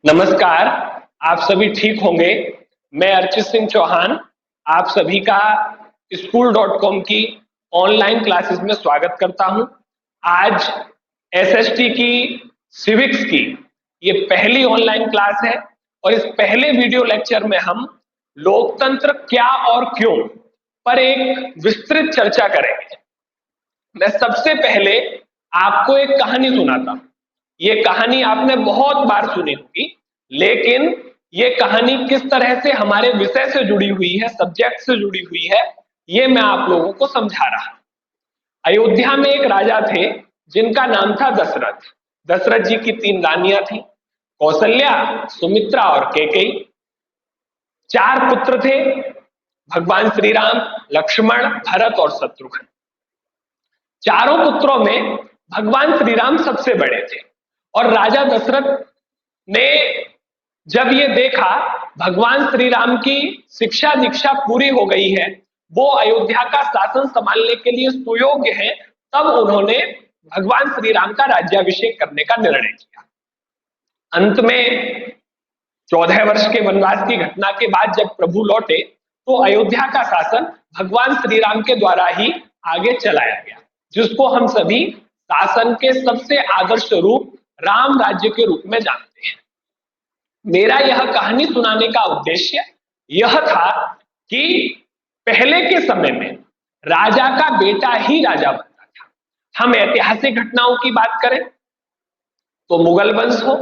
नमस्कार। आप सभी ठीक होंगे। मैं अर्चित सिंह चौहान आप सभी का स्कूल.com की ऑनलाइन क्लासेस में स्वागत करता हूं। आज एसएसटी की सिविक्स की ये पहली ऑनलाइन क्लास है और इस पहले वीडियो लेक्चर में हम लोकतंत्र क्या और क्यों पर एक विस्तृत चर्चा करेंगे। मैं सबसे पहले आपको एक कहानी सुनाता हूं। ये कहानी आपने बहुत बार सुनी होगी, लेकिन ये कहानी किस तरह से हमारे विषय से जुड़ी हुई है, सब्जेक्ट से जुड़ी हुई है, ये मैं आप लोगों को समझा रहा हूं। अयोध्या में एक राजा थे जिनका नाम था दशरथ। दशरथ जी की 3 रानियां थी, कौशल्या, सुमित्रा और कैकेयी। 4 पुत्र थे, भगवान श्री राम, लक्ष्मण, भरत और शत्रुघ्न। चारों पुत्रों में भगवान श्री राम सबसे बड़े थे और राजा दशरथ ने जब ये देखा भगवान श्री राम की शिक्षा दीक्षा पूरी हो गई है, वो अयोध्या का शासन संभालने के लिए सुयोग्य है, तब उन्होंने भगवान श्री राम का राज्याभिषेक करने का निर्णय किया। अंत में 14 वर्ष के वनवास की घटना के बाद जब प्रभु लौटे तो अयोध्या का शासन भगवान श्री राम के द्वारा ही आगे चलाया गया, जिसको हम सभी शासन के सबसे आदर्श रूप राम राज्य के रूप में जानते हैं। मेरा यह कहानी सुनाने का उद्देश्य यह था कि पहले के समय में राजा का बेटा ही राजा बनता था। हम ऐतिहासिक घटनाओं की बात करें तो मुगल वंश हो,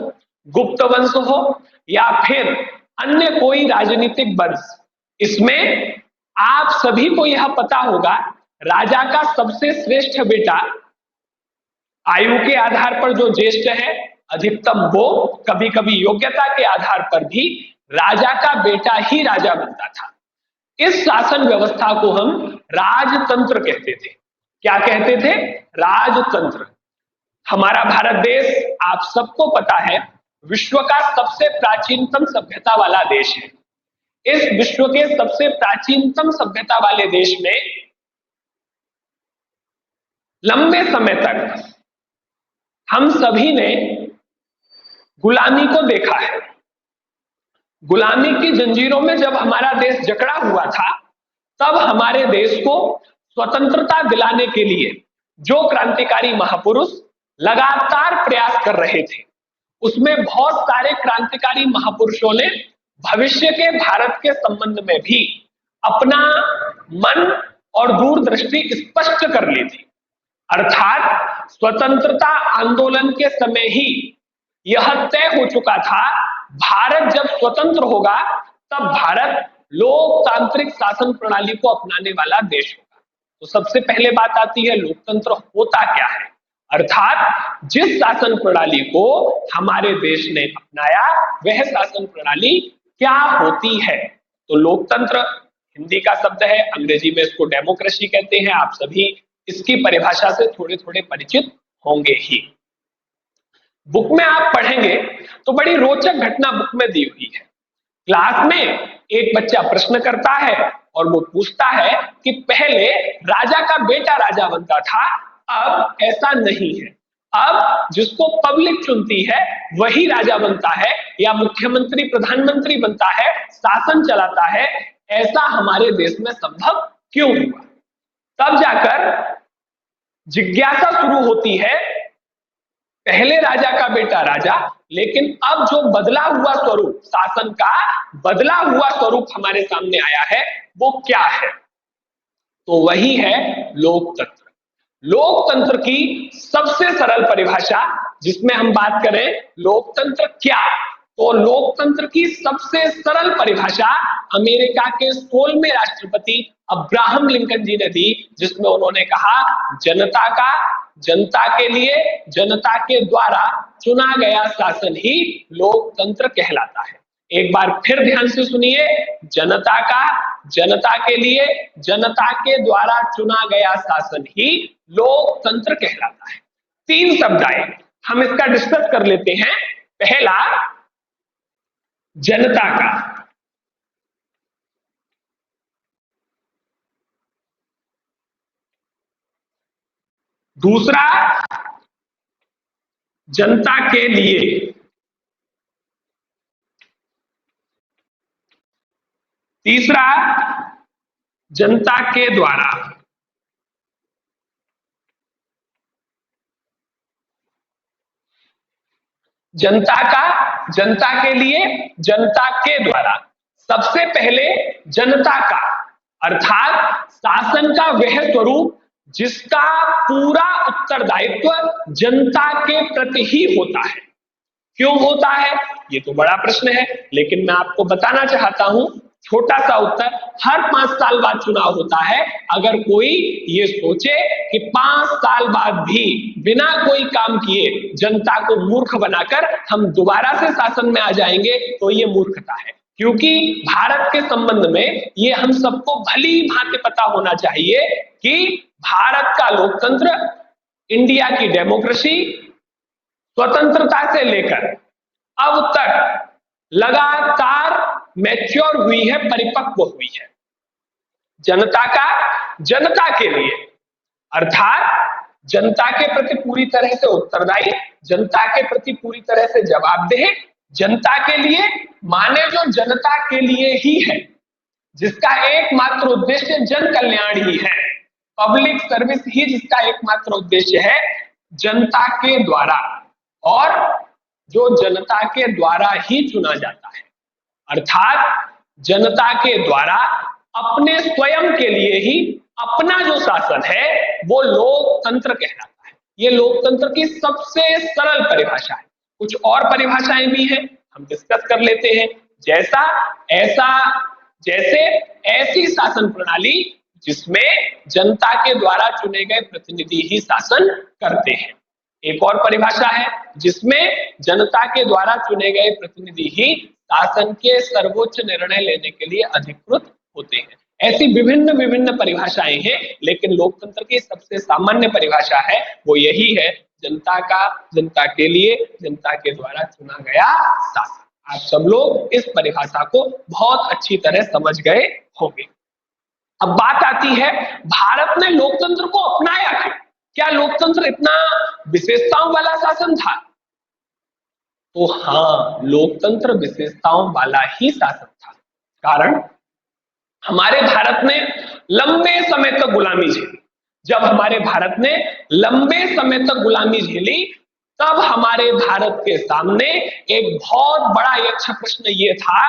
गुप्त वंश हो या फिर अन्य कोई राजनीतिक वंश, इसमें आप सभी को यह पता होगा राजा का सबसे श्रेष्ठ बेटा आयु के आधार पर जो ज्येष्ठ है अधिकतम, वो कभी कभी योग्यता के आधार पर भी राजा का बेटा ही राजा बनता था। इस शासन व्यवस्था को हम राजतंत्र कहते थे। क्या कहते थे? राजतंत्र। हमारा भारत देश आप सबको पता है विश्व का सबसे प्राचीनतम सभ्यता वाला देश है। इस विश्व के सबसे प्राचीनतम सभ्यता वाले देश में लंबे समय तक हम सभी ने गुलामी को देखा है। गुलामी की जंजीरों में जब हमारा देश जकड़ा हुआ था, तब हमारे देश को स्वतंत्रता दिलाने के लिए जो क्रांतिकारी महापुरुष लगातार प्रयास कर रहे थे, उसमें बहुत सारे क्रांतिकारी महापुरुषों ने भविष्य के भारत के संबंध में भी अपना मन और दूरदृष्टि स्पष्ट कर ली थी। अर्थात स्वतंत्रता आंदोलन के समय ही यह तय हो चुका था, भारत जब स्वतंत्र होगा तब भारत लोकतांत्रिक शासन प्रणाली को अपनाने वाला देश होगा। तो सबसे पहले बात आती है लोकतंत्र होता क्या है, अर्थात जिस शासन प्रणाली को हमारे देश ने अपनाया वह शासन प्रणाली क्या होती है। तो लोकतंत्र हिंदी का शब्द है, अंग्रेजी में इसको डेमोक्रेसी कहते हैं। आप सभी इसकी परिभाषा से थोड़े थोड़े परिचित होंगे ही। बुक में आप पढ़ेंगे तो बड़ी रोचक घटना बुक में दी हुई है। क्लास में एक बच्चा प्रश्न करता है और वो पूछता है कि पहले राजा का बेटा राजा बनता था, अब ऐसा नहीं है। अब जिसको पब्लिक चुनती है वही राजा बनता है या मुख्यमंत्री प्रधानमंत्री बनता है, शासन चलाता है। ऐसा हमारे देश में संभव क्यों हुआ? तब जाकर जिज्ञासा शुरू होती है, पहले राजा का बेटा राजा, लेकिन अब जो बदला हुआ स्वरूप, शासन का बदला हुआ स्वरूप हमारे सामने आया है वो क्या है? तो वही है लोकतंत्र। लोकतंत्र की सबसे सरल परिभाषा जिसमें हम बात करें लोकतंत्र क्या, तो लोकतंत्र की सबसे सरल परिभाषा अमेरिका के 16वें राष्ट्रपति अब्राहम लिंकन जी ने दी, जिसमें उन्होंने कहा जनता का, जनता के लिए, जनता के द्वारा चुना गया शासन ही लोकतंत्र कहलाता है। एक बार फिर ध्यान से सुनिए, जनता का, जनता के लिए, जनता के द्वारा चुना गया शासन ही लोकतंत्र कहलाता है। 3 शब्द आए, हम इसका डिस्कस कर लेते हैं। पहला जनता का, दूसरा जनता के लिए, तीसरा, जनता के द्वारा। जनता के लिए, जनता के द्वारा। सबसे पहले जनता का, अर्थात शासन का वह स्वरूप जिसका पूरा उत्तरदायित्व जनता के प्रति ही होता है। क्यों होता है, ये तो बड़ा प्रश्न है, लेकिन मैं आपको बताना चाहता हूं, छोटा सा उत्तर, हर 5 साल बाद चुनाव होता है। अगर कोई ये सोचे कि 5 साल बाद भी बिना कोई काम किए जनता को मूर्ख बनाकर हम दोबारा से शासन में आ जाएंगे, तो ये मूर्खता है। क्योंकि भारत के संबंध में ये हम सबको भली भांति पता होना चाहिए कि भारत का लोकतंत्र, इंडिया की डेमोक्रेसी स्वतंत्रता से लेकर अब तक लगातार मैच्योर हुई है, परिपक्व हुई है। जनता का, जनता के लिए, अर्थात जनता के प्रति पूरी तरह से उत्तरदायी, जनता के प्रति पूरी तरह से जवाबदेह, जनता के लिए माने जो जनता के लिए ही है, जिसका एकमात्र उद्देश्य जन कल्याण ही है, पब्लिक सर्विस ही जिसका एकमात्र उद्देश्य है, जनता के द्वारा, और जो जनता के द्वारा ही चुना जाता है, अर्थात जनता के द्वारा अपने स्वयं के लिए ही अपना जो शासन है वो लोकतंत्र कहलाता है। ये लोकतंत्र की सबसे सरल परिभाषा है। कुछ और परिभाषाएं भी हैं, हम डिस्कस कर लेते हैं। जैसा, ऐसा, जैसे, ऐसी शासन प्रणाली जिसमें जनता के द्वारा चुने गए प्रतिनिधि ही शासन करते हैं। एक और परिभाषा है जिसमें जनता के द्वारा चुने गए प्रतिनिधि ही शासन के सर्वोच्च निर्णय लेने के लिए अधिकृत होते हैं। ऐसी विभिन्न विभिन्न परिभाषाएं हैं, लेकिन लोकतंत्र की सबसे सामान्य परिभाषा है वो यही है, जनता का, जनता के लिए, जनता के द्वारा चुना गया शासन। आप सब लोग इस परिभाषा को बहुत अच्छी तरह समझ गए होंगे। अब बात आती है, भारत ने लोकतंत्र को अपनाया क्यों? क्या लोकतंत्र इतना विशेषताओं वाला शासन था? तो हाँ, लोकतंत्र विशेषताओं वाला ही शासन था। कारण हमारे भारत ने लंबे समय तक गुलामी झेली। जब हमारे भारत ने लंबे समय तक गुलामी झेली, तब हमारे भारत के सामने एक बहुत बड़ा यक्ष प्रश्न ये था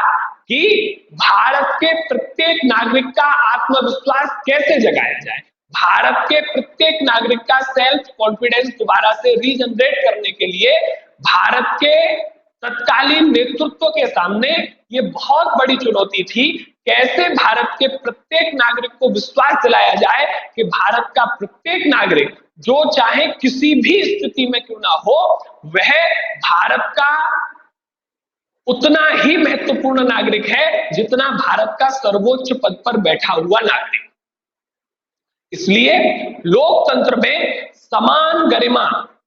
कि भारत के प्रत्येक नागरिक का आत्मविश्वास कैसे जगाया जाए, भारत के प्रत्येक नागरिक का सेल्फ कॉन्फिडेंस दोबारा से रीजनरेट करने के लिए भारत के तत्कालीन नेतृत्व के सामने ये बहुत बड़ी चुनौती थी। कैसे भारत के प्रत्येक नागरिक को विश्वास दिलाया जाए कि भारत का प्रत्येक नागरिक, जो चाहे किसी भी स्थिति में क्यों ना हो, वह भारत का उतना ही महत्वपूर्ण नागरिक है जितना भारत का सर्वोच्च पद पर बैठा हुआ नागरिक। इसलिए लोकतंत्र में समान गरिमा,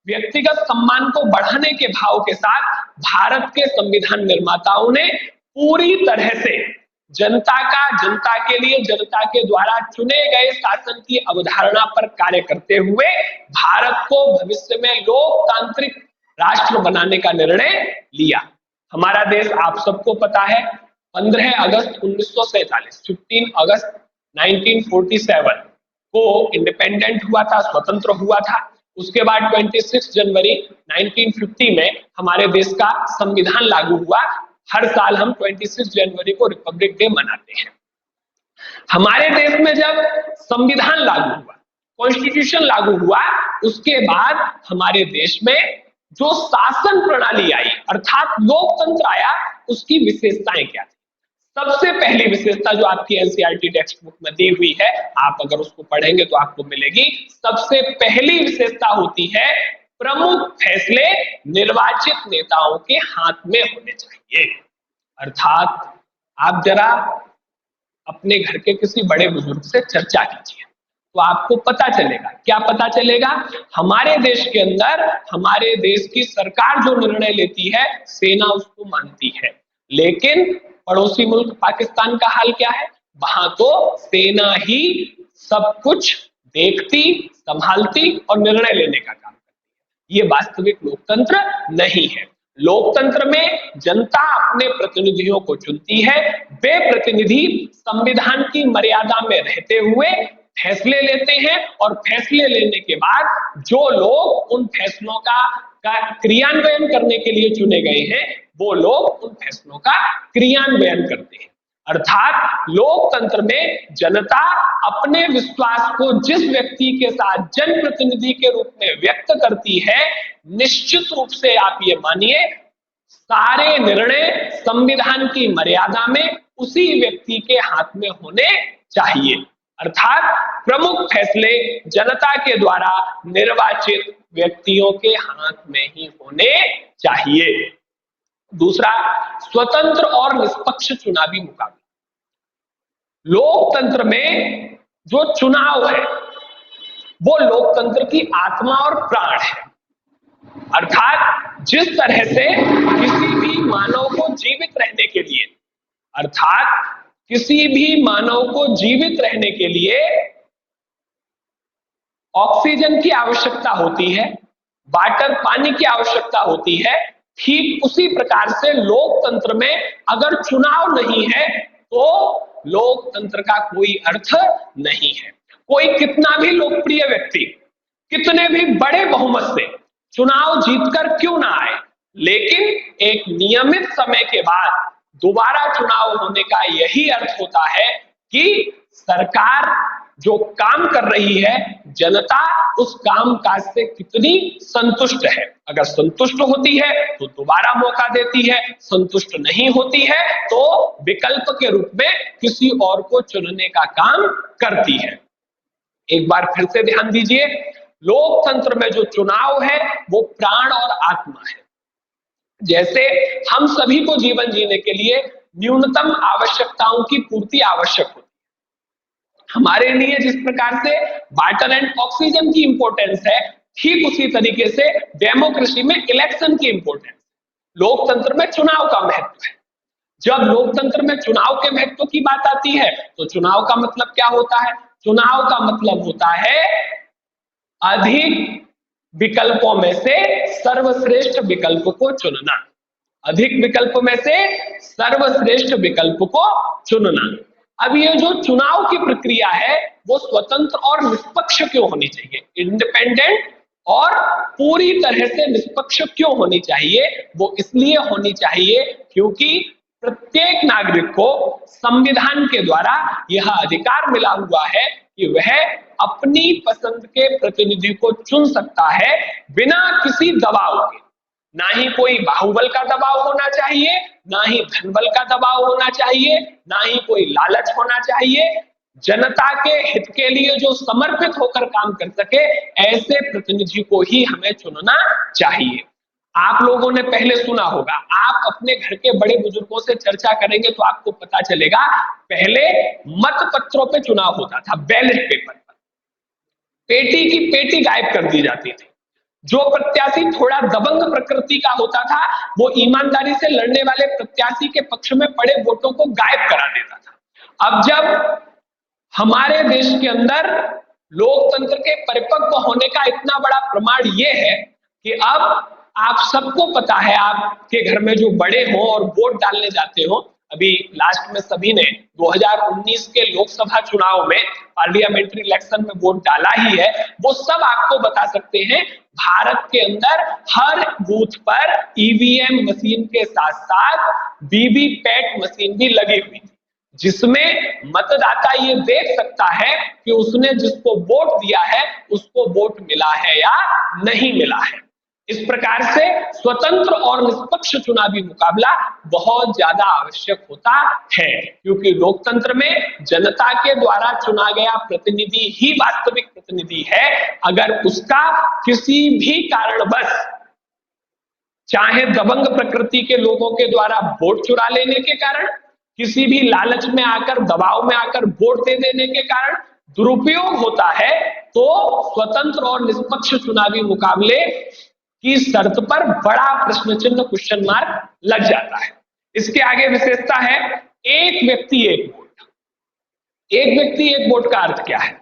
व्यक्तिगत सम्मान को बढ़ाने के भाव के साथ भारत के संविधान निर्माताओं ने पूरी तरह से जनता का, जनता के लिए, जनता के द्वारा चुने गए शासन की अवधारणा पर कार्य करते हुए भारत को भविष्य में लोकतांत्रिक राष्ट्र बनाने का निर्णय लिया। हमारा देश आप सबको पता है 15 अगस्त 1947, 15 अगस्त 1947 को इंडिपेंडेंट हुआ था, स्वतंत्र हुआ था। उसके बाद 26 जनवरी 1950 में हमारे देश का संविधान लागू हुआ। हर साल हम 26 जनवरी को रिपब्लिक डे मनाते हैं। हमारे देश में जब संविधान लागू हुआ, कॉन्स्टिट्यूशन लागू हुआ, उसके बाद हमारे देश में जो शासन प्रणाली आई, अर्थात लोकतंत्र आया, उसकी विशेषताएं क्या थी? सबसे पहली विशेषता जो आपकी एनसीईआरटी टेक्स्ट बुक में दी हुई है, आप अगर उसको पढ़ेंगे तो आपको मिलेगी। सबसे पहली विशेषता होती है, प्रमुख फैसले निर्वाचित नेताओं के हाथ में होने चाहिए। अर्थात आप जरा अपने घर के किसी बड़े बुजुर्ग से चर्चा कीजिए तो आपको पता चलेगा। क्या पता चलेगा? हमारे देश के अंदर हमारे देश की सरकार जो निर्णय लेती है, सेना उसको मानती है, लेकिन पड़ोसी मुल्क पाकिस्तान का हाल क्या है? वहां तो सेना ही सब कुछ देखती, संभालती और निर्णय लेने का काम करती है। ये वास्तविक लोकतंत्र नहीं है। लोकतंत्र में जनता अपने प्रतिनिधियों को चुनती है, वे प्रतिनिधि संविधान की मर्यादा में रहते हुए फैसले लेते हैं और फैसले लेने के बाद जो लोग उन फैसलों का क्रियान्वयन करने के लिए चुने गए हैं, वो लोग उन फैसलों का क्रियान्वयन करते हैं। अर्थात लोकतंत्र में जनता अपने विश्वास को जिस व्यक्ति के साथ जनप्रतिनिधि के रूप में व्यक्त करती है, निश्चित रूप से आप ये मानिए सारे निर्णय संविधान की मर्यादा में उसी व्यक्ति के हाथ में होने चाहिए। अर्थात प्रमुख फैसले जनता के द्वारा निर्वाचित व्यक्तियों के हाथ में ही होने चाहिए। दूसरा, स्वतंत्र और निष्पक्ष चुनावी मुकाबला। लोकतंत्र में जो चुनाव है वो लोकतंत्र की आत्मा और प्राण है। अर्थात जिस तरह से किसी भी मानव को जीवित रहने के लिए ऑक्सीजन की आवश्यकता होती है, वाटर पानी की आवश्यकता होती है, ठीक उसी प्रकार से लोकतंत्र में अगर चुनाव नहीं है तो लोकतंत्र का कोई अर्थ नहीं है। कोई कितना भी लोकप्रिय व्यक्ति कितने भी बड़े बहुमत से चुनाव जीतकर क्यों ना आए, लेकिन एक नियमित समय के बाद दोबारा चुनाव होने का यही अर्थ होता है कि सरकार जो काम कर रही है, जनता उस काम काज से कितनी संतुष्ट है। अगर संतुष्ट होती है तो दोबारा मौका देती है, संतुष्ट नहीं होती है तो विकल्प के रूप में किसी और को चुनने का काम करती है। एक बार फिर से ध्यान दीजिए, लोकतंत्र में जो चुनाव है वो प्राण और आत्मा है। जैसे हम सभी को जीवन जीने के लिए न्यूनतम आवश्यकताओं की पूर्ति आवश्यक होती है, हमारे लिए जिस प्रकार से वाटर एंड ऑक्सीजन की इंपॉर्टेंस है, ठीक उसी तरीके से डेमोक्रेसी में इलेक्शन की इंपॉर्टेंस, लोकतंत्र में चुनाव का महत्व है। जब लोकतंत्र में चुनाव के महत्व की बात आती है तो चुनाव का मतलब क्या होता है? चुनाव का मतलब होता है अधिक विकल्पों में से सर्वश्रेष्ठ विकल्प को चुनना। अधिक विकल्प में से सर्वश्रेष्ठ विकल्प को चुनना। अब ये जो चुनाव की प्रक्रिया है वो स्वतंत्र और निष्पक्ष क्यों होनी चाहिए? इंडिपेंडेंट और पूरी तरह से निष्पक्ष क्यों होनी चाहिए? वो इसलिए होनी चाहिए क्योंकि प्रत्येक नागरिक को संविधान के द्वारा यह अधिकार मिला हुआ है कि वह अपनी पसंद के प्रतिनिधि को चुन सकता है बिना किसी दबाव के। ना ही कोई बाहुबल का दबाव होना चाहिए, ना ही धनबल का दबाव होना चाहिए, ना ही कोई लालच होना चाहिए। जनता के हित के लिए जो समर्पित होकर काम कर सके, ऐसे प्रतिनिधि को ही हमें चुनना चाहिए। आप लोगों ने पहले सुना होगा, आप अपने घर के बड़े बुजुर्गों से चर्चा करेंगे तो आपको पता चलेगा, पहले मत पत्रों पे चुनाव होता था, बैलेट पेपर पर पेटी की पेटी गायब कर दी जाती थी। जो प्रत्याशी थोड़ा दबंग प्रकृति का होता था वो ईमानदारी से लड़ने वाले प्रत्याशी के पक्ष में पड़े वोटों को गायब करा देता था। अब जब हमारे देश के अंदर लोकतंत्र के परिपक्व होने का इतना बड़ा प्रमाण ये है कि अब आप सबको पता है, आपके घर में जो बड़े हो और वोट डालने जाते हो, अभी लास्ट में सभी ने 2019 के लोकसभा चुनाव में पार्लियामेंट्री इलेक्शन में वोट डाला ही है, वो सब आपको बता सकते हैं भारत के अंदर हर बूथ पर ईवीएम मशीन के साथ साथ वीवीपैट मशीन भी लगी हुई थी, जिसमें मतदाता ये देख सकता है कि उसने जिसको वोट दिया है उसको वोट मिला है या नहीं मिला है। इस प्रकार से स्वतंत्र और निष्पक्ष चुनावी मुकाबला बहुत ज्यादा आवश्यक होता है, क्योंकि लोकतंत्र में जनता के द्वारा चुना गया प्रतिनिधि ही वास्तविक प्रतिनिधि है। अगर उसका किसी भी कारणवश, चाहे दबंग प्रकृति के लोगों के द्वारा वोट चुरा लेने के कारण, किसी भी लालच में आकर, दबाव में आकर वोट दे देने के कारण दुरुपयोग होता है, तो स्वतंत्र और निष्पक्ष चुनावी मुकाबले की शर्त पर बड़ा प्रश्न चिन्ह, क्वेश्चन मार्क लग जाता है। इसके आगे विशेषता है एक व्यक्ति एक वोट। एक व्यक्ति एक वोट का अर्थ क्या है?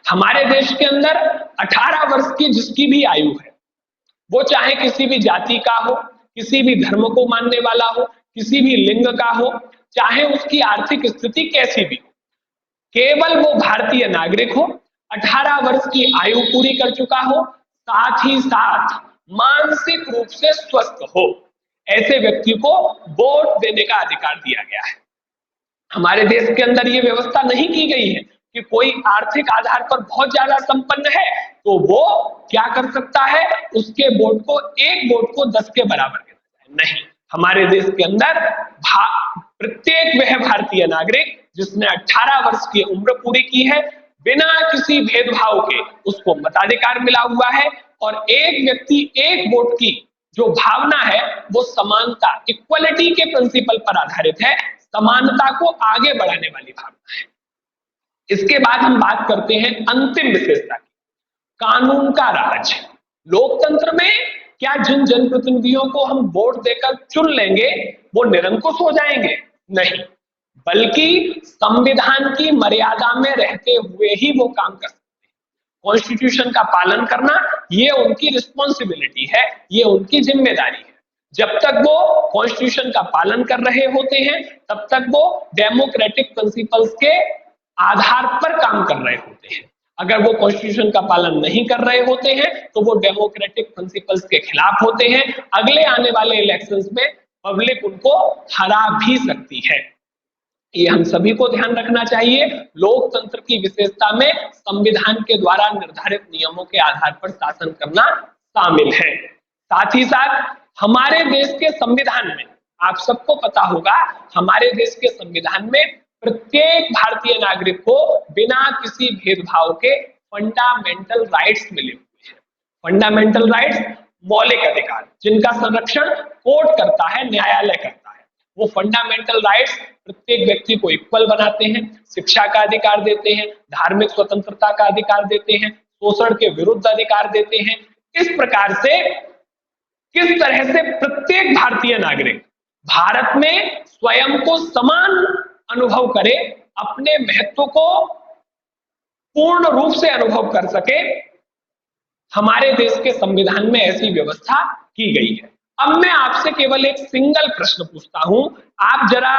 हमारे देश के अंदर 18 वर्ष की जिसकी भी आयु है, वो चाहे किसी भी जाति का हो, किसी भी धर्म को मानने वाला हो, किसी भी लिंग का हो, चाहे उसकी आर्थिक स्थिति कैसी भी हो, केवल वो भारतीय नागरिक हो, 18 वर्ष की आयु पूरी कर चुका हो, साथ ही साथ मानसिक रूप से स्वस्थ हो, ऐसे व्यक्ति को वोट देने का अधिकार दिया गया है। हमारे देश के अंदर ये व्यवस्था नहीं की गई है कि कोई आर्थिक आधार पर बहुत ज्यादा संपन्न है तो वो क्या कर सकता है, उसके वोट को, एक वोट को 10 के बराबर कर सकता है। नहीं, हमारे देश के अंदर प्रत्येक वह भारतीय नागरिक जिसने 18 वर्ष की उम्र पूरी की है, बिना किसी भेदभाव के उसको मताधिकार मिला हुआ है। और एक व्यक्ति एक वोट की जो भावना है वो समानता, इक्वलिटी के प्रिंसिपल पर आधारित है, समानता को आगे बढ़ाने वाली भावना है। इसके बाद हम बात करते हैं अंतिम विशेषता की, कानून का राज। लोकतंत्र में क्या जिन जनप्रतिनिधियों को हम वोट देकर चुन लेंगे वो निरंकुश हो जाएंगे? नहीं, बल्कि संविधान की मर्यादा में रहते हुए ही वो काम कर सकते हैं। कॉन्स्टिट्यूशन का पालन करना ये उनकी रिस्पॉन्सिबिलिटी है, ये उनकी जिम्मेदारी है। जब तक वो कॉन्स्टिट्यूशन का पालन कर रहे होते हैं तब तक वो डेमोक्रेटिक प्रिंसिपल्स के आधार पर काम कर रहे होते हैं। अगर वो कॉन्स्टिट्यूशन का पालन नहीं कर रहे होते हैं तो वो डेमोक्रेटिक प्रिंसिपल्स के खिलाफ होते हैं। अगले आने वाले इलेक्शंस में पब्लिक उनको हरा भी सकती है। ये हम सभी को ध्यान रखना चाहिए। लोकतंत्र की विशेषता में संविधान के द्वारा निर्धारित नियमों के आधार पर शासन करना शामिल है। साथ ही साथ हमारे देश के संविधान में, आप सबको पता होगा, हमारे देश के संविधान में प्रत्येक भारतीय नागरिक को बिना किसी भेदभाव के फंडामेंटल राइट्स मिले हुए हैं। फंडामेंटल राइट्स मौलिक अधिकार जिनका संरक्षण कोर्ट करता है, न्यायालय करता है। वो फंडामेंटल राइट्स प्रत्येक व्यक्ति को इक्वल बनाते हैं, शिक्षा का अधिकार देते हैं, धार्मिक स्वतंत्रता का अधिकार देते हैं, शोषण के विरुद्ध अधिकार देते हैं। इस प्रकार से किस तरह से प्रत्येक भारतीय नागरिक भारत में स्वयं को समान अनुभव करे, अपने महत्व को पूर्ण रूप से अनुभव कर सके, हमारे देश के संविधान में ऐसी व्यवस्था की गई है। अब मैं आपसे केवल एक सिंगल प्रश्न पूछता हूं, आप जरा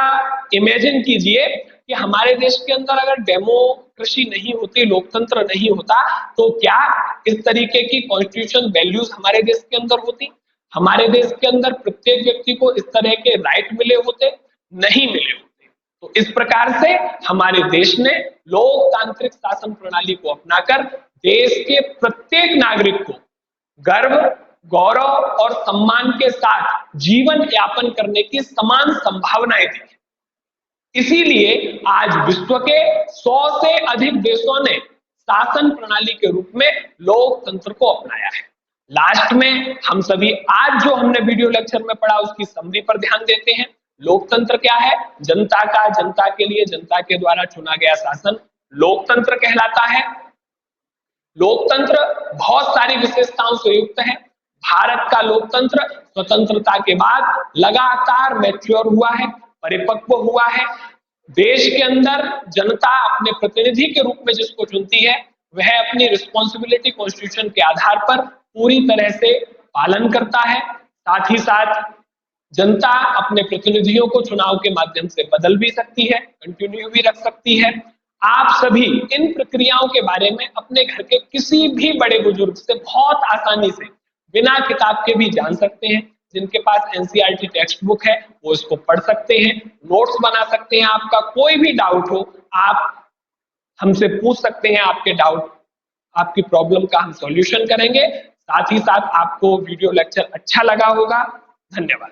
इमेजिन कीजिए कि हमारे देश के अंदर अगर डेमोक्रेसी नहीं होती, लोकतंत्र नहीं होता, तो क्या इस तरीके की कॉन्स्टिट्यूशन वैल्यूज हमारे देश के अंदर होती? हमारे देश के अंदर प्रत्येक व्यक्ति को इस तरह के राइट मिले होते? नहीं मिले होते। तो इस प्रकार से हमारे देश ने लोकतांत्रिक शासन प्रणाली को अपनाकर देश के प्रत्येक नागरिक को गर्व, गौरव और सम्मान के साथ जीवन यापन करने की समान संभावनाएं दी है। इसीलिए आज विश्व के 100 से अधिक देशों ने शासन प्रणाली के रूप में लोकतंत्र को अपनाया है। लास्ट में हम सभी आज जो हमने वीडियो लेक्चर में पढ़ा उसकी समरी पर ध्यान देते हैं। लोकतंत्र क्या है? जनता का, जनता के लिए, जनता के द्वारा चुना गया शासन लोकतंत्र कहलाता है। लोकतंत्र बहुत सारी विशेषताओं से युक्त है। भारत का लोकतंत्र स्वतंत्रता के बाद लगातार मैच्योर हुआ है, परिपक्व हुआ है। देश के अंदर जनता अपने प्रतिनिधि के रूप में जिसको चुनती है वह अपनी रिस्पॉन्सिबिलिटी कॉन्स्टिट्यूशन के आधार पर पूरी तरह से पालन करता है। साथ ही साथ जनता अपने प्रतिनिधियों को चुनाव के माध्यम से बदल भी सकती है, कंटिन्यू भी रख सकती है। आप सभी इन प्रक्रियाओं के बारे में अपने घर के किसी भी बड़े बुजुर्ग से बहुत आसानी से बिना किताब के भी जान सकते हैं। जिनके पास एनसीईआरटी टेक्स्ट बुक है वो इसको पढ़ सकते हैं, नोट्स बना सकते हैं। आपका कोई भी डाउट हो आप हमसे पूछ सकते हैं, आपके डाउट, आपकी प्रॉब्लम का हम सॉल्यूशन करेंगे। साथ ही साथ आपको वीडियो लेक्चर अच्छा लगा होगा। धन्यवाद।